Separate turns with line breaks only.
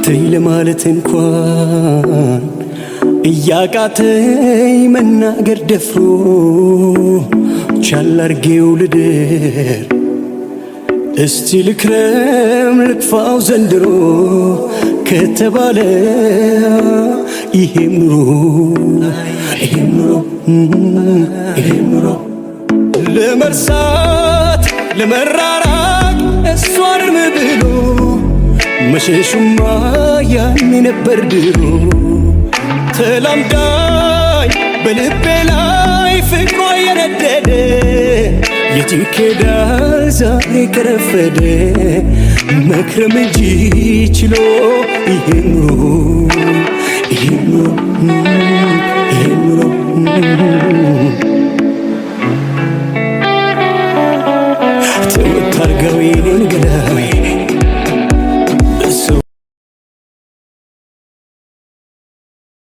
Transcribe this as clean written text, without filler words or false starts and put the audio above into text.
ተይ ለማለት እንኳን እያቃተኝ መናገር ደፍሮ ቻል አርጌው ልደር እስቲ ልክረም ልክፋው ዘንድሮ ከተባለ ይሄም ኑሮ ለመርሳት ለመራራቅ እሷን ብሎ መሸሹማ ያኔ ነበር ድሮ ተላምዳኝ በልቤ ላይ ፍቅሯ የነደደ የት ይኬዳል ዛሬ ከረፈደ መክረም እንጂ ችሎ ይሄ ኑሮ